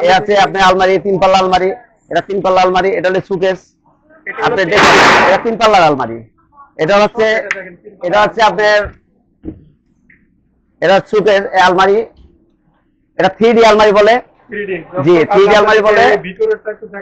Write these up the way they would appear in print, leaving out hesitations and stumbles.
এই আছে আপনার আলমারি, 3 পাল্লা আলমারি। এটা 3 পাল্লা আলমারি, এটা হলো সুকেস। আপনি দেখেন এটা 3 পাল্লার আলমারি। এটা হচ্ছে আপনার এটা সুকেস আলমারি। এটা 3D আলমারি বলে। জি, 3D আলমারি বলে।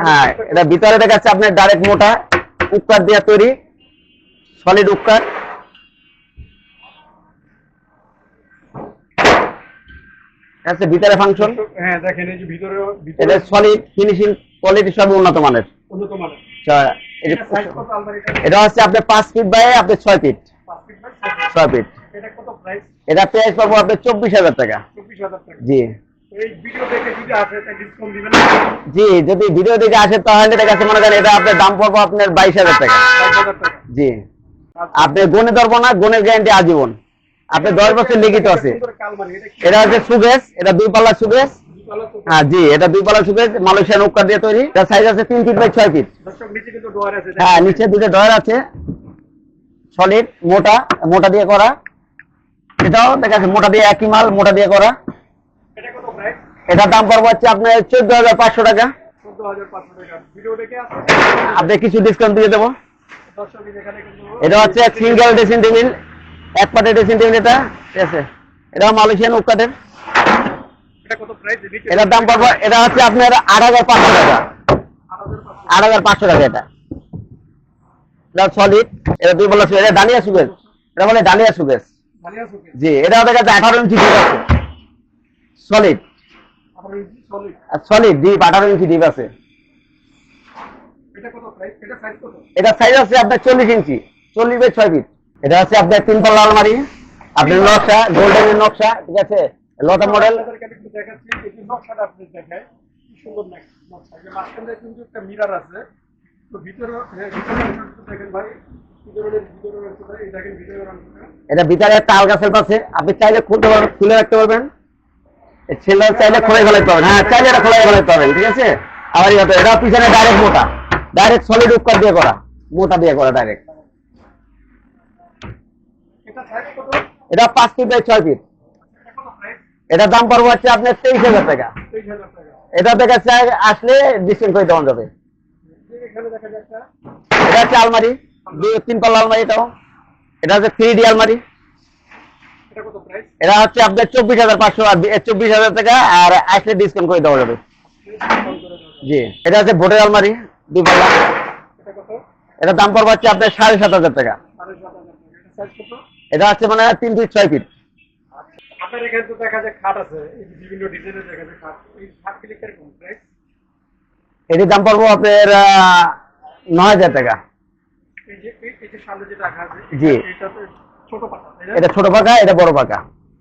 হ্যাঁ, এটা ভিতরে দেখাচ্ছে আপনার ডাইরেক্ট মোটা উক্কার দিয়ে তৈরি, সলিড উক্কার। আছে ভিতরে ফাংশন। হ্যাঁ দেখেন এই যে ভিতরে এটা সলিড ফিনিশিং কোয়ালিটি সব উন্নত মানের। উন্নত মানের। আচ্ছা, এটা হচ্ছে আপনার 5 ফিট বাই আপনার 6 ফিট। 5 feet by 6 fit. এটা কত প্রাইস? এটা প্রাইস পাবো আপনার 24,000 টাকা। 24,000 টাকা। জি। এই ভিডিও দেখে যদি আসে তাহলে ডিসকাউন্ট দিবেন? জি, যদি ভিডিও দেখে আসে তাহলে এটা কাছে মনে করেন এটা আপনার দাম পড়বো আপনার 22,000 টাকা। 22,000 টাকা। জি। আপনি গুণে ধরবো না, গুণের গ্যারান্টি আজীবন। আপনি 10 বছর লিখিত আছে। এটা হচ্ছে সুগেস, এটা 2 পাল্লা সুগেস। হ্যাঁ জি, এটা 2 পাল্লা সুগেস, মালয়েশিয়ান উক্কার দিয়ে তৈরি। এটা সাইজ আছে 3 ফিট বাই 6 ফিট। দর্শক নিচে কিন্তু ডোর আছে। হ্যাঁ, নিচে দুটো ডয়ার আছে, সলিড মোটা, মোটা দিয়ে করা। এটাও দেখা যাচ্ছে মোটা দিয়ে একই মাল, মোটা দিয়ে করা। এটা কত প্রাইস? এটার দাম পড়বে হচ্ছে আপনার 14,500 টাকা। 14,500 টাকা। ভিডিও দেখে আসে আপনি কিছু ডিসকাউন্ট দিয়ে দেবো। দর্শক এখানে কিন্তু এটা হচ্ছে সিঙ্গেল ড্রেসিং টেবিল, এক পাটের ড্রেসিং টেবিল। এটা ঠিক আছে, এটা মালয়েশিয়ান উক্কাটের। এটা কত প্রাইস? এটার দাম পড়বে, এটা হচ্ছে আপনার 8,500 টাকা। 8,500 টাকা এটা। এটা সলিড, এটা 2 পাল্লা সুগেস, এটা ডালিয়া সুগেস। এটা বলে ডালিয়া সুগেস। ভালিয়া সুকে। জি, এটা দেখা যাচ্ছে 18 ইঞ্চি ডিপ আছে, সলিড। আপনার সলিড। আর সলিড ডিপ 18 ইঞ্চি ডিপ আছে। এটা কত প্রাইস? এটা সাইজ কত? এটা সাইজ আছে আপনার 40 ইঞ্চি, 40 বাই 6 ফিট। এটা হচ্ছে আপনার 3 পাল্লা আলমারি, আপনার নকশা গোল্ডেনের নকশা, ঠিক আছে, লতা মডেল। আপনাদেরকে একটু দেখাচ্ছি এই যে নকশাটা আপনি দেখেন কি সুন্দর নকশা। এই যে মাঝখানে কিন্তু একটা মিরর আছে। তো ভিতরে দেখেন ভাই, ভিতরে অংশটা এই দেখেন ভিতরের অংশটা। এটা ভিতরে একটা আলগা সেলফ আছে, আপনি চাইলে খুলতে পারবেন, খুলে রাখতে পারবেন। ছেলে চাইলে খোলাই ফেলাতে পারবেন। হ্যাঁ, চাইলে এটা খোলাই ফেলাতে পারবেন, ঠিক আছে। আবার এটা পিছনে ডাইরেক্ট মোটা, ডাইরেক্ট সলিড উক্কার দিয়ে করা, মোটা দিয়ে করা ডাইরেক্ট। এটা সাইজ কত? এটা 5 ফিট বাই 6 ফিট। এটা কত প্রাইস? এটার দাম পড়বে হচ্ছে আপনার 23,000 টাকা। 23,000 টাকা। এটা থেকে চাই আসলে ডিসকাউন্ট করে দেওয়া যাবে। এখানে দেখা যাচ্ছে এটা হচ্ছে আলমারি, 3 পাল্লা আলমারি। এটা হচ্ছে 3D আলমারি। এটা কত প্রাইস? এটা হচ্ছে আপনার 24,500 আর 24,000 টাকা, আর আসলে ডিসকাউন্ট করে দেওয়া যাবে। জি। এটা হচ্ছে বোটের আলমারি, 2 পাল্লা। এটা কত? এটার দাম পড়বে হচ্ছে আপনার 7,500 টাকা। 7,500 টাকা। এটা সাইজ কত? এটা হচ্ছে মানে 3 ফিট 6 ফিট। আপনার এখানে তো দেখা যায় খাট আছে, এই যে বিভিন্ন ডিজাইনের দেখা যায় খাট। এই খাটগুলি কিরকম প্রাইস? এটির দাম পড়বে আপনার 9,000 টাকা। এই যে সামনে যেটা রাখা আছে জি। এটা তো ছোট পাতা, তাই না? এটা ছোট পাকা, এটা বড় পাকা।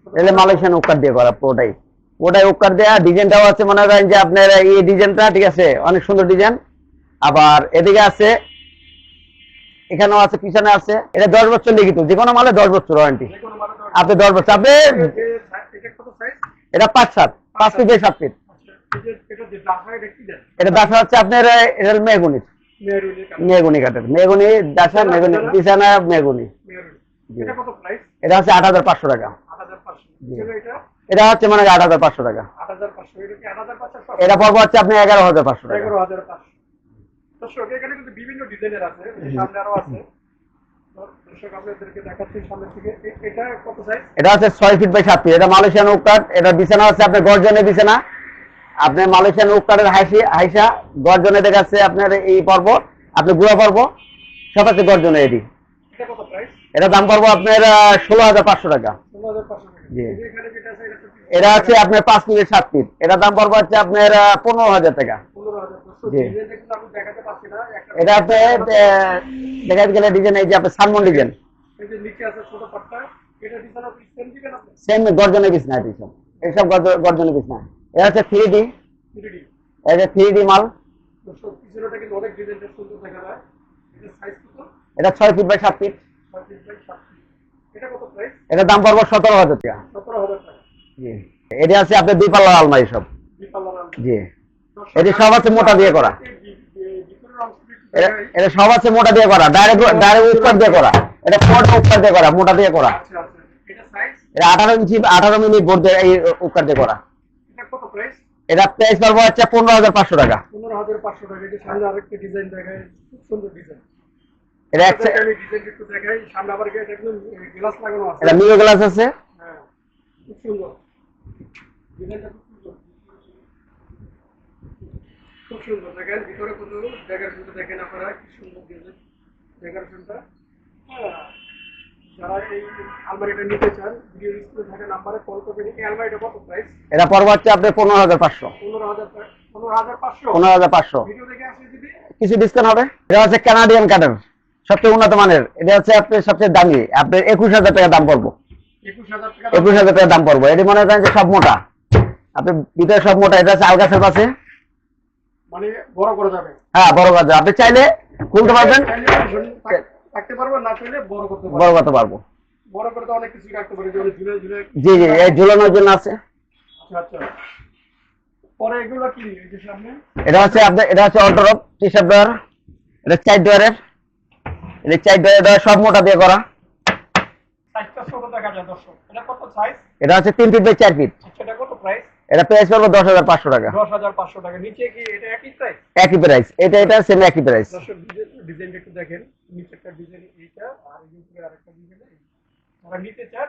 এটা মালয়েশিয়ান উক্কার দিয়ে করা পুরোটাই। ওটাই উক্কার দেয়া, ডিজাইনটাও আছে মনে করেন যে আপনার এই ডিজাইনটা, ঠিক আছে, অনেক সুন্দর ডিজাইন। আবার এদিকে আছে, এখানেও আছে, পিছনে আছে। এটা 10 বছর লিখিত, যে কোনো মালে 10 বছর ওয়ারেন্টি। যে কোনো মানে আপনি 10 বছর আপনি এটা কত সাইজ? এটা 5 ফিট বাই 7 ফিট। এই যে এটা যে দাফা এটা কি দেন? এটা দেখা হচ্ছে আপনার এটা মেহগুনি, মেরুনি কালার। মেহগুনি কাঠের, মেহগুনি দাসা, মেহগুনি বিছানা, মেহগুনি। মেরুনি। জি। এটা কত প্রাইস? এটা হচ্ছে 8,500 টাকা। 8,500। জি। এটা এটা হচ্ছে মানে 8,500 টাকা। 8,500। এটা কি 8,500? এটা পড়বে হচ্ছে আপনি 11,500 টাকা। 11,500। দর্শক এখানে কিন্তু বিভিন্ন ডিজাইনের আছে, এই যে সামনে আরো আছে। দর্শক আপনাদেরকে দেখাচ্ছি সামনে থেকে। এটা কত সাইজ? এটা হচ্ছে 6 ফিট বাই 7 ফিট। এটা মালয়েশিয়ান উক্কাট। এটা বিছানা হচ্ছে আপনার গর্জনের বিছানা। আপনি মালয়েশিয়ান উক্কাটের হাইসা গর্জনে দেখাচ্ছে আপনার এই পর্ব, আপনি গুড়া পর্ব সব আছে গর্জনে। এটি এটা কত প্রাইস? এটা দাম পড়বো আপনার 16,500 টাকা। 16,500 টাকা। জি। এই যে এখানে যেটা আছে এটা তো এটা আছে আপনার 5 ফিট 7 ফিট। এটা দাম পড়বো হচ্ছে আপনার 15,000 টাকা। 15,000। জি। ডিজাইনটা কিন্তু আমি দেখাতে পাচ্ছি না। একটা এটা আপনি দেখাতে গেলে ডিজাইন এই যে আপনার সালমন ডিজাইন, এই যে নিচে আছে ছোট পাট্টা, এটা ডিজাইন আপনি সেম দিবেন আপনি? সেম গর্জনের বিছনা। এটি সব এইসব গর্জনের বিছনা। এটা হচ্ছে 3D, 3D। এটা 3D মাল। দর্শক পিছনেটা কিন্তু অনেক ডিজাইনটা সুন্দর দেখা যায়। এটা সাইজ কত? এটা 6 feet by 7 feet. 6 feet by 7 feet. এটা কত প্রাইস? এটার দাম পড়বো 17,000 টাকা। 17,000 টাকা। জি। এটা আছে আপনার 2 পাল্লার আলমারি সব। বিপাল্লা নাম। জি। এটি সব আছে মোটা দিয়ে করা। ভিতরের অংশটা একটু দেখাই। এটা সব আছে মোটা দিয়ে করা, ডাইরেক্ট উত্তর দিয়ে করা। এটা ফোর্ড উত্তর দিয়ে করা, মোটা দিয়ে করা। আচ্ছা আচ্ছা। এটা সাইজ? এটা 18 ইঞ্চি 18 মিলি বোর্ড দিয়ে এই উত্তর দিয়ে করা। এটা কত প্রাইস? এটা প্রাইস পড়বে হচ্ছে 15,500 টাকা। 15,500 টাকা। এই যে সামনে আরেকটা ডিজাইন দেখায়, খুব সুন্দর ডিজাইন। এটা আমি ডিজাইন একটু দেখাই, সামনে আবার একদম গ্লাস লাগানো আছে। এটা মিরর গ্লাস আছে। হ্যাঁ, খুব সুন্দর ডিজাইনটা, খুব সুন্দর, খুব সুন্দর। দেখেন ভিতরে কত ডেকোরেশনটা দেখেন আপনারা, কি সুন্দর ডিজাইন ডেকোরেশনটা। হ্যাঁ, যারা এই আলমারিটা নিতে চান, ভিডিও স্ক্রিনে থাকা নাম্বারে কল করবেন। এই আলমারিটা কত প্রাইস? এটা পড়বে হচ্ছে আপনার 15,500। 15,500। 15,500 ভিডিও দেখে আসলে যদি কিছু ডিসকাউন্ট হবে। এটা হচ্ছে কানাডিয়ান কাঠের, সবচেয়ে উন্নত মানের। এটা হচ্ছে আপনার সবচেয়ে দামি, আপনার 21,000 টাকা দাম পড়বো। 21,000 টাকা। 21,000 টাকা দাম পড়বো। এটি মনে করেন যে সব মোটা, আপনি ভিতরে সব মোটা। এটা হচ্ছে আলগাছের পাশে, মানে বড় করা যাবে। হ্যাঁ বড় কাজ। আপনি চাইলে খুলতে পারবেন, রাখতে পারবেন, না চাইলে বড় করতে বড় পারবেন। করতে পারবো। বড় করে তো অনেক কিছু রাখতে পারে, যেমন ঝুলে ঝুলে। জি জি, এই ঝুলানোর জন্য আছে। আচ্ছা আচ্ছা। পরে এগুলো কি এই যে সামনে? এটা হচ্ছে আপনার, এটা হচ্ছে অল্টরপ টি শার্ট ড্রয়ার। এটা 4 ড্রয়ারের, এটা 4 ড্রয়ার সব মোটা দিয়ে করা। সাইজটা ছোট দেখা যায় দর্শক। এটা কত সাইজ? এটা হচ্ছে 3 ফিট বাই 4 ফিট। আচ্ছা, এটা কত প্রাইস? এটা প্রাইস পড়বে 10,500 টাকা। 10,500 টাকা। নিচে কি এটা একই প্রাইস? একই প্রাইস, এটা সেম একই প্রাইস। দর্শক ডিজাইনটা একটু দেখেন, নিচে একটা ডিজাইন এইটা, আর এই উপরে আরেকটা ডিজাইন। যারা নিতে চান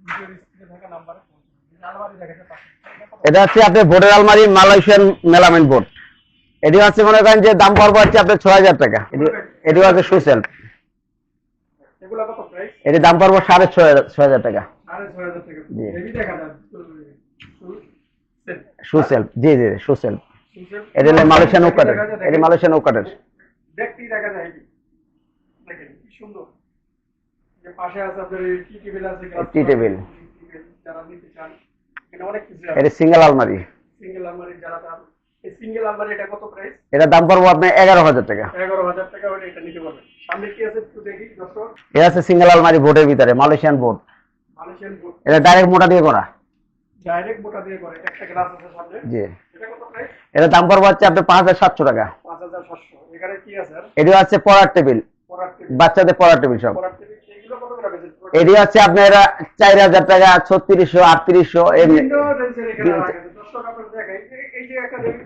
ভিডিও স্ক্রিনে থাকা নাম্বারে ফোন করুন। আলমারি দেখাতে পারেন। এটা হচ্ছে আপনার বোর্ডের আলমারি, মালয়েশিয়ান মেলামাইন বোর্ড। এটি হচ্ছে মনে করেন যে দাম পড়বে হচ্ছে আপনার 6,000 টাকা। এটি হচ্ছে সুসেল। এগুলো কত প্রাইস? এটি দাম পড়বে 6,500 টাকা। 6,500 টাকা। জি। হেভি দেখা যায়। সুসেল, জি জি সুসেল। সুসেল। এটা হলো মালয়েশিয়ান ওক কাঠের, এটি মালয়েশিয়ান ওক কাঠের। দেখতেই দেখা যায় হেভি। দেখেন কি সুন্দর। যে পাশে আছে আপনার টি টেবিল আছে, টি টেবিল। যারা নিতে চান এখানে অনেক কিছু আছে। এটি সিঙ্গেল আলমারি। সিঙ্গেল আলমারি যারা চান, এই সিঙ্গেল আলমারি এটা কত প্রাইস? এটা দাম পড়বে আপনার 11,000 টাকা। 11,000 টাকা হলে এটা নিতে পারবেন। সামনে কি আছে একটু দেখি দর্শক। এটা আছে সিঙ্গেল আলমারি বোর্ডের ভিতরে, মালয়েশিয়ান বোর্ড। Malaysian board. এটা ডাইরেক্ট মোটা দিয়ে করা। ডাইরেক্ট মোটা দিয়ে করে, একটা গ্লাস আছে সামনে। জি। এটা কত প্রাইস? এটা দাম পড়বে হচ্ছে আপনার 5,700 টাকা। 5,700। এখানে কি আছে আর? এটি হচ্ছে পড়ার টেবিল, পড়ার টেবিল। বাচ্চাদের পড়ার টেবিল সব। পড়ার টেবিল এগুলো কত করে আছে? এটি হচ্ছে আপনার 4,000 টাকা, 3600, 3800 এমনি। বিভিন্ন রেঞ্জের এখানে রাখা আছে। দর্শক আপনারা দেখেন, এই যে একটা টেবিল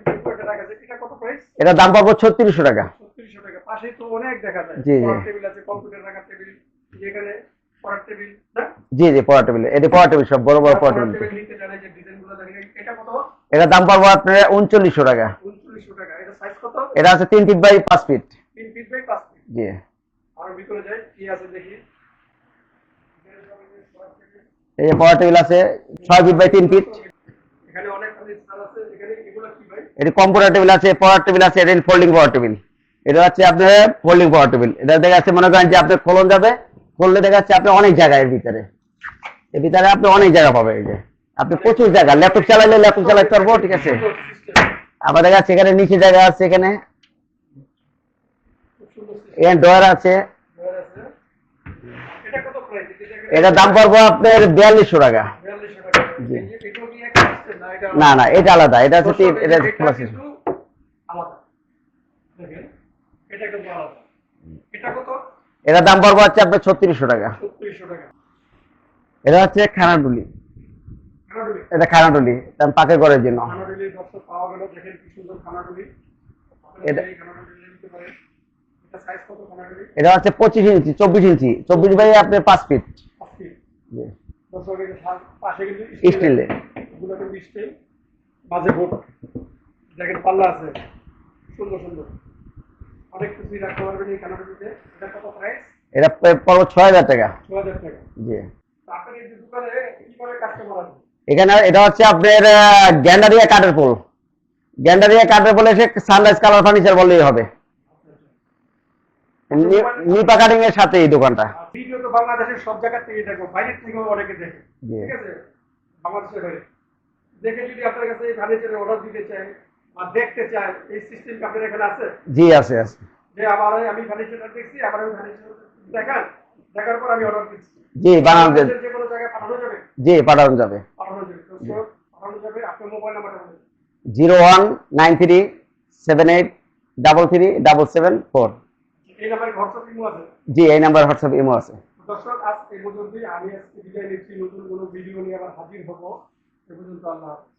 রাখা আছে, এটা কত প্রাইস? এটা দাম পড়বে 3600 টাকা। 3600 টাকা। পাশেই তো অনেক দেখা যায়। জি, জি। পড়ার টেবিল আছে, কম্পিউটার রাখার টেবিল, যেখানে পড়ার টেবিল না? জি জি, পড়ার টেবিল। এটি পড়ার টেবিল সব বড় বড় পড়ার টেবিল। নিতে চান, এই যে ডিজাইনগুলো দেখেন, এটা কত? এটা দাম পড়বে আপনার 3900 টাকা। 3900 টাকা। এটা সাইজ কত? এটা আছে 3 feet by 5 feet. 3 feet by 5 feet. জি। আর ভিতরে যাই, কি আছে দেখি। এই যে পড়ার টেবিল আছে 6 ফিট বাই 3 ফিট। এখানে অনেক স্থান আছে। এখানে এগুলো কি ভাই? এটি কম্পিউটার টেবিল আছে, পড়ার টেবিল আছে, এটা ফোল্ডিং পড়ার টেবিল। এটা হচ্ছে আপনার ফোল্ডিং পড়ার টেবিল। এটা দেখা যাচ্ছে মনে করেন যে আপনি খোলন যাবে, খুললে দেখা যাচ্ছে আপনি অনেক জায়গা এর ভিতরে, এর ভিতরে আপনি অনেক জায়গা পাবেন। এই যে আপনি প্রচুর জায়গা, ল্যাপটপ চালাইলে ল্যাপটপ চালাতে পারবো, ঠিক আছে। আবার দেখা যাচ্ছে এখানে নিচে জায়গা আছে, এখানে এখানে ড্রয়ার আছে। এটা কত প্রাইস? এটা দাম পড়বো আপনার 4200 টাকা। 4200 টাকা। জি। এই যে এটাও কি একটা আছে না? এটা না না, এটা আলাদা। এটা হচ্ছে এটা এটা কিন্তু আলাদা। দেখেন, এটা কিন্তু আলাদা। এটা কত? এটা দাম পড়বো হচ্ছে আপনার 3600 টাকা। 3600 টাকা। এটা হচ্ছে খানাডুলি। খানাডুলি। এটা খানাডুলি, দাম পাকে করার জন্য। খানাডুলি দর্শক পাওয়া গেল। দেখেন কি সুন্দর খানাডুলি। আপনারা এটা- এই খানাডুলি নিতে পারেন। এটা সাইজ কত খানাডুলি? এটা হচ্ছে 25 ইঞ্চি, 24 ইঞ্চি, 24 বাই আপনার 5 ফিট। 5 ফিট। জি। দর্শক এই যে পাশে কিন্তু স্টিলের। এগুলো কিন্তু স্টিল, মাঝে বোর্ড। দেখেন পাল্লা আছে, সুন্দর সুন্দর অনেক কিছুই রাখতে পারবেন এই খানাডুলিতে। এটা কত প্রাইস? এটা পড়বো 6,000 টাকা। 6,000 টাকা। জি। আপনার এই যে দোকানে কিভাবে কাস্টমার আসবে? এখানে এটা হচ্ছে আপনার গ্যান্ডারিয়া কাঠের পোল। গ্যান্ডারিয়া কাঠের পোল এসে সানরাইজ কালার ফার্নিচার বললেই হবে। নিপা কাটিং এর সাথে এই দোকানটা। ভিডিও তো বাংলাদেশের সব জায়গা থেকে দেখো, বাইরের থেকেও অনেকে দেখে, জি। ঠিক আছে, বাংলাদেশের বাইরে দেখে যদি আপনার কাছে এই ফার্নিচারের অর্ডার দিতে চায় বা দেখতে চায়, এই সিস্টেম আপনার এখানে আছে? জি আছে আছে। যে আমি ফার্নিচারটা দেখছি, আমার ওই ফার্নিচার দেখান, দেখার পর আমি অর্ডার দিচ্ছি। জি বানানো যাবে। যে কোনো জায়গায় পাঠানো যাবে? জি পাঠানো যাবে। পাঠানো যাবে। তো সব পাঠানো যাবে। আপনার মোবাইল নাম্বারটা বলুন। 0193337774। এই নাম্বারে হোয়াটসঅ্যাপ ইমো আছে? জি, এই নাম্বার হোয়াটসঅ্যাপ ইমো আছে। দর্শক আজ এই পর্যন্তই। আমি আজকে বিদায় নিচ্ছি। নতুন কোনো ভিডিও নিয়ে আবার হাজির হবো। এ পর্যন্ত আল্লাহ হাফেজ।